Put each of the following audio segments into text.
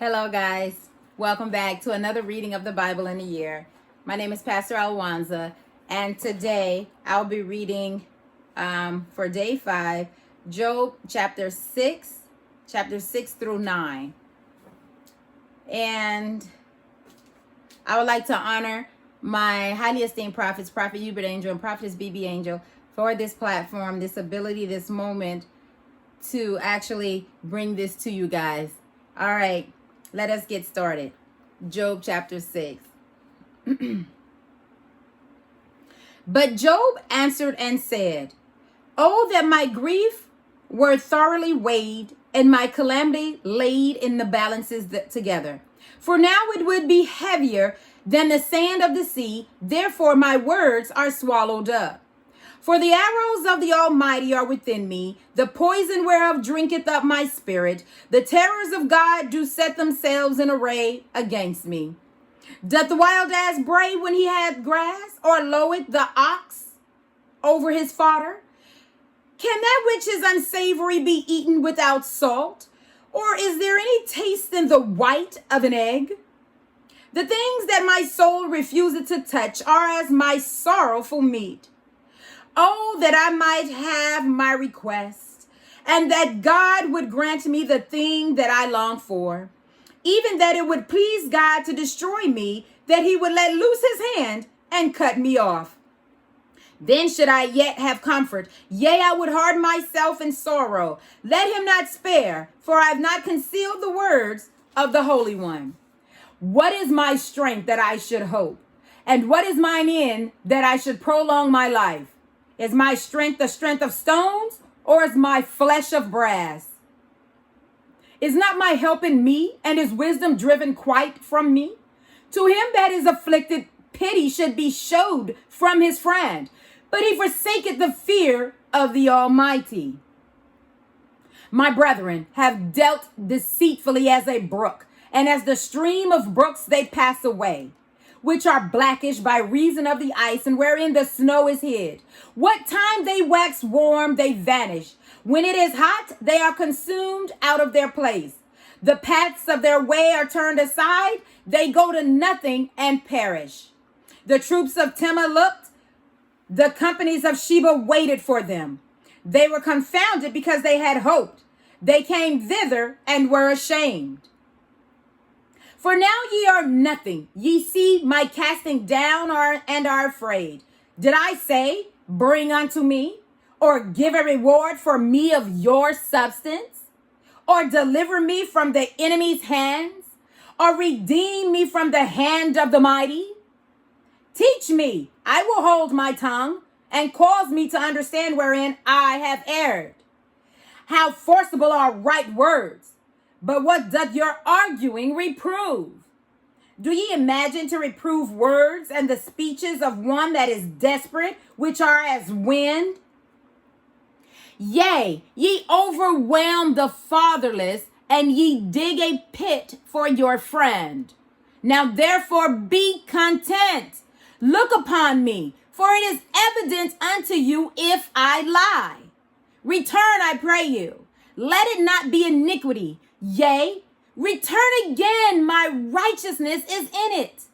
Hello, guys. Welcome back to another reading of the Bible in a year. My name is Pastor Alwanza, and today I'll be reading for day 5, Job chapter 6 through 9. And I would like to honor my highly esteemed prophets, Prophet Hubert Angel and Prophetess BB Angel, for this platform, this ability, this moment to actually bring this to you guys. All right. Let us get started. Job chapter 6. But Job answered and said, "Oh, that my grief were thoroughly weighed and my calamity laid in the balances together. For now it would be heavier than the sand of the sea. Therefore my words are swallowed up. For the arrows of the Almighty are within me, the poison whereof drinketh up my spirit. The terrors of God do set themselves in array against me. Doth the wild ass bray when he hath grass, or loweth the ox over his fodder? Can that which is unsavory be eaten without salt? Or is there any taste in the white of an egg? The things that my soul refuseth to touch are as my sorrowful meat. Oh, that I might have my request, and that God would grant me the thing that I long for, even that it would please God to destroy me, that he would let loose his hand and cut me off. Then should I yet have comfort, yea, I would hide myself in sorrow. Let him not spare, for I have not concealed the words of the Holy One. What is my strength that I should hope? And what is mine end that I should prolong my life? Is my strength the strength of stones, or is my flesh of brass? Is not my help in me, and his wisdom driven quite from me? To him that is afflicted, pity should be showed from his friend, but he forsaketh the fear of the Almighty. My brethren have dealt deceitfully as a brook, and as the stream of brooks they pass away, which are blackish by reason of the ice, and wherein the snow is hid. What time they wax warm, they vanish. When it is hot, they are consumed out of their place. The paths of their way are turned aside. They go to nothing and perish. The troops of Timnah looked. The companies of Sheba waited for them. They were confounded because they had hoped. They came thither and were ashamed. For now ye are nothing. Ye see my casting down and are afraid. Did I say, bring unto me, or give a reward for me of your substance, or deliver me from the enemy's hands, or redeem me from the hand of the mighty? Teach me, I will hold my tongue, and cause me to understand wherein I have erred. How forcible are right words! But what doth your arguing reprove? Do ye imagine to reprove words and the speeches of one that is desperate, which are as wind? Yea, ye overwhelm the fatherless, and ye dig a pit for your friend. Now therefore be content. Look upon me, for it is evident unto you if I lie. Return, I pray you. Let it not be iniquity. Yea, return again, my righteousness is in it.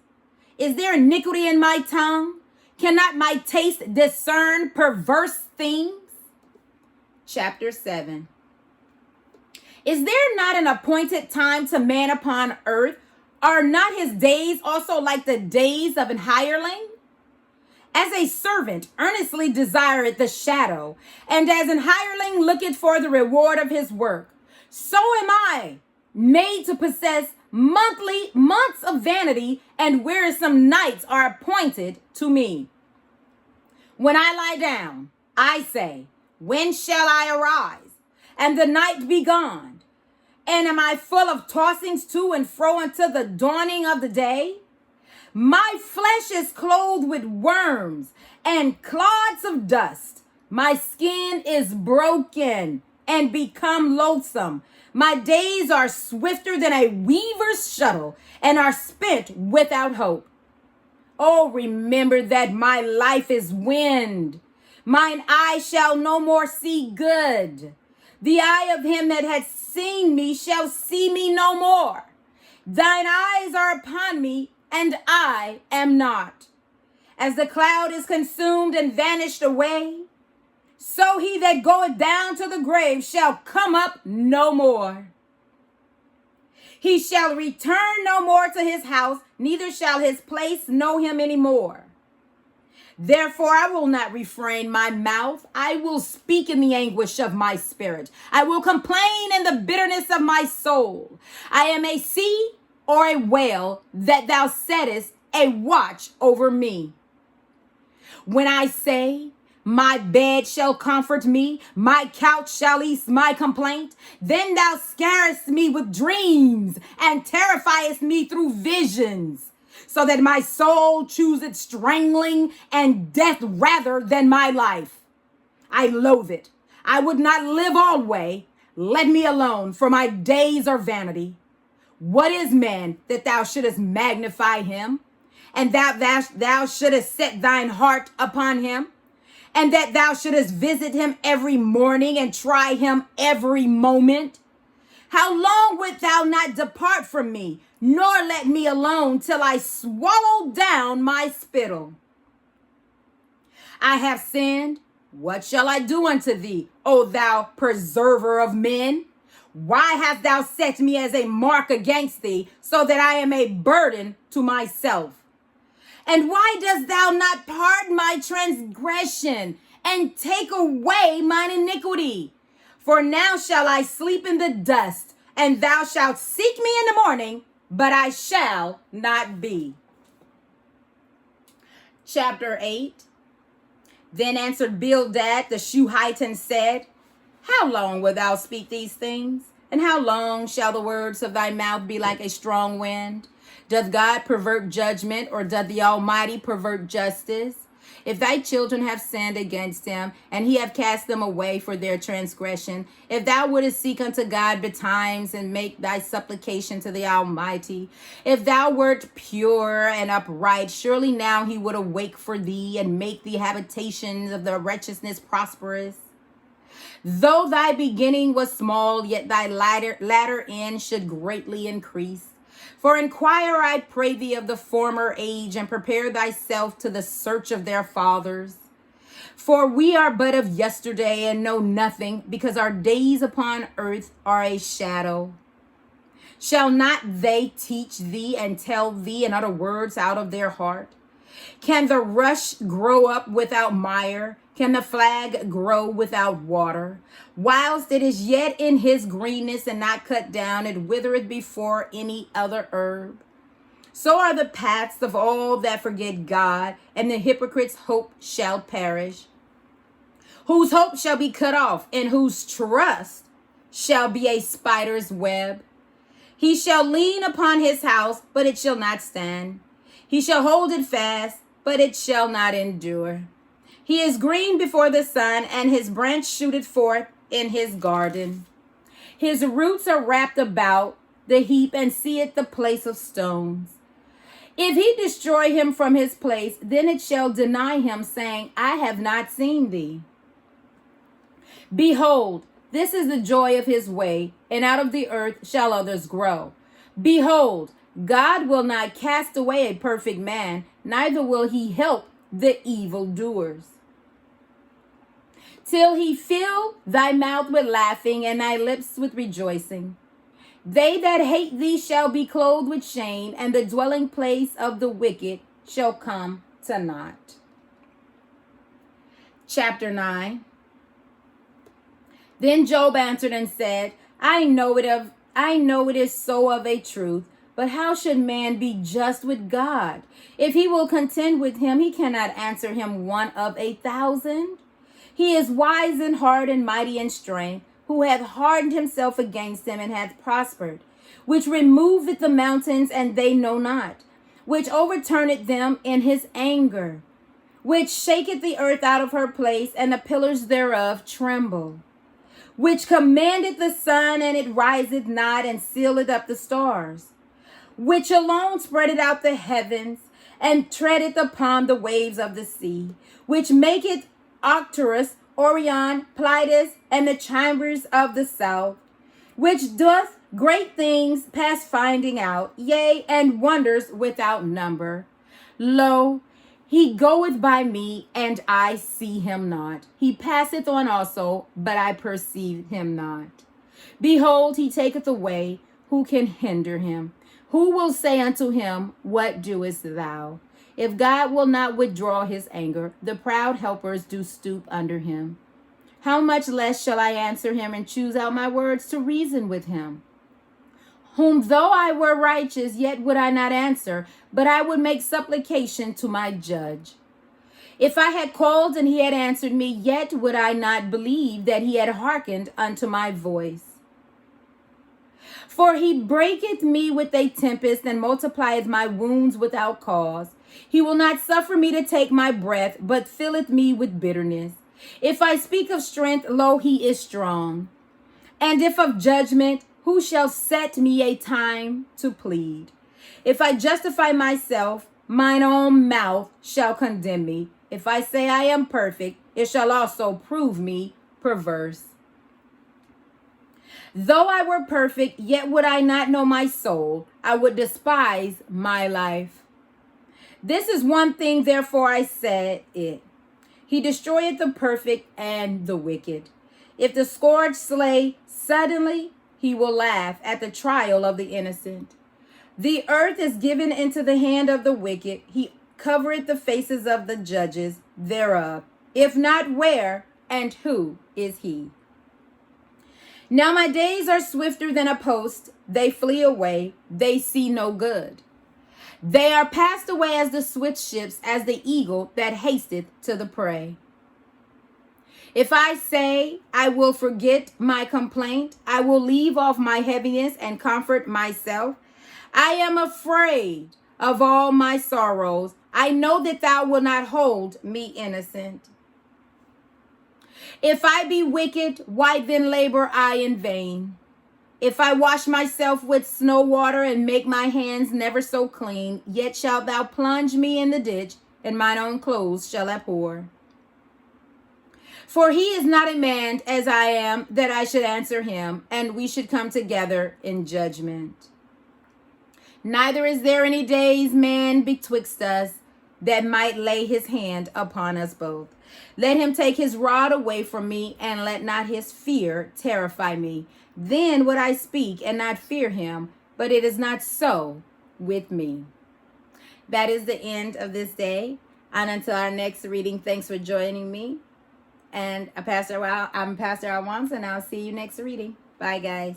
Is there iniquity in my tongue? Cannot my taste discern perverse things? Chapter 7. Is there not an appointed time to man upon earth? Are not his days also like the days of an hireling? As a servant earnestly desireth the shadow, and as an hireling looketh for the reward of his work, so am I made to possess months of vanity, and wearisome nights are appointed to me. When I lie down, I say, when shall I arise, and the night be gone? And am I full of tossings to and fro until the dawning of the day? My flesh is clothed with worms and clods of dust. My skin is broken and become loathsome. My days are swifter than a weaver's shuttle and are spent without hope. Oh, remember that my life is wind. Mine eye shall no more see good. The eye of him that had seen me shall see me no more. Thine eyes are upon me, and I am not. As the cloud is consumed and vanished away, so he that goeth down to the grave shall come up no more. He shall return no more to his house, neither shall his place know him any more. Therefore, I will not refrain my mouth. I will speak in the anguish of my spirit. I will complain in the bitterness of my soul. I am a sea or a whale that thou settest a watch over me. When I say, my bed shall comfort me, my couch shall ease my complaint, then thou scarest me with dreams and terrifiest me through visions, so that my soul chooseth strangling and death rather than my life. I loathe it. I would not live alway. Let me alone, for my days are vanity. What is man that thou shouldest magnify him, and that thou shouldest set thine heart upon him, and that thou shouldest visit him every morning and try him every moment? How long wilt thou not depart from me, nor let me alone till I swallow down my spittle? I have sinned. What shall I do unto thee, O thou preserver of men? Why hast thou set me as a mark against thee, so that I am a burden to myself? And why dost thou not pardon my transgression and take away mine iniquity? For now shall I sleep in the dust, and thou shalt seek me in the morning, but I shall not be. Chapter 8. Then answered Bildad the Shuhite and said, How long wilt thou speak these things? And how long shall the words of thy mouth be like a strong wind? Doth God pervert judgment, or doth the Almighty pervert justice? If thy children have sinned against him, and he have cast them away for their transgression, if thou wouldest seek unto God betimes, and make thy supplication to the Almighty, if thou wert pure and upright, surely now he would awake for thee, and make the habitations of the righteousness prosperous. Though thy beginning was small, yet thy latter end should greatly increase. For inquire, I pray thee, of the former age, and prepare thyself to the search of their fathers. For we are but of yesterday, and know nothing, because our days upon earth are a shadow. Shall not they teach thee and tell thee and utter words out of their heart? Can the rush grow up without mire? Can the flag grow without water? Whilst it is yet in his greenness and not cut down, it withereth before any other herb. So are the paths of all that forget God, and the hypocrite's hope shall perish. Whose hope shall be cut off, and whose trust shall be a spider's web. He shall lean upon his house, but it shall not stand. He shall hold it fast, but it shall not endure. He is green before the sun, and his branch shooteth forth in his garden. His roots are wrapped about the heap, and seeth the place of stones. If he destroy him from his place, then it shall deny him, saying, I have not seen thee. Behold, this is the joy of his way, and out of the earth shall others grow. Behold, God will not cast away a perfect man, neither will he help the evildoers. Till he fill thy mouth with laughing, and thy lips with rejoicing. They that hate thee shall be clothed with shame, and the dwelling place of the wicked shall come to naught. Chapter 9. Then Job answered and said, I know it is so of a truth, but how should man be just with God? If he will contend with him, he cannot answer him 1 of 1,000. He is wise in heart and mighty in strength, who hath hardened himself against him and hath prospered, which removeth the mountains, and they know not, which overturneth them in his anger, which shaketh the earth out of her place, and the pillars thereof tremble, which commandeth the sun, and it riseth not, and sealeth up the stars, which alone spreadeth out the heavens, and treadeth upon the waves of the sea, which maketh Arcturus, Orion, Pleiades, and the chambers of the south, which doth Great things past finding out, yea, and wonders without number. Lo, he goeth by me, and I see him not. He passeth on also, but I perceive him not. Behold, he taketh away, who can hinder him? Who will say unto him, what doest thou? If God will not withdraw his anger, the proud helpers do stoop under him. How much less shall I answer him and choose out my words to reason with him? Whom though I were righteous, yet would I not answer, but I would make supplication to my judge. If I had called and he had answered me, yet would I not believe that he had hearkened unto my voice. For he breaketh me with a tempest and multiplieth my wounds without cause. He will not suffer me to take my breath, but filleth me with bitterness. If I speak of strength, lo, he is strong. And if of judgment, who shall set me a time to plead? If I justify myself, mine own mouth shall condemn me. If I say I am perfect, it shall also prove me perverse. Though I were perfect, yet would I not know my soul. I would despise my life. This is one thing, therefore I said it. He destroyeth the perfect and the wicked. If the scourge slay, suddenly he will laugh at the trial of the innocent. The earth is given into the hand of the wicked. He covereth the faces of the judges thereof. If not, where and who is he? Now my days are swifter than a post. They flee away. They see no good. They are passed away as the swift ships, as the eagle that hasteth to the prey. If I say I will forget my complaint, I will leave off my heaviness and comfort myself. I am afraid of all my sorrows. I know that thou wilt not hold me innocent. If I be wicked, why then labor I in vain? If I wash myself with snow water and make my hands never so clean, yet shalt thou plunge me in the ditch, and mine own clothes shall abhor. For he is not a man as I am, that I should answer him, and we should come together in judgment. Neither is there any days man betwixt us, that might lay his hand upon us both. Let him take his rod away from me, and let not his fear terrify me. Then would I speak and not fear him, but it is not so with me. That is the end of this day. And until our next reading, thanks for joining me. And I'm Pastor Alwanza, and I'll see you next reading. Bye, guys.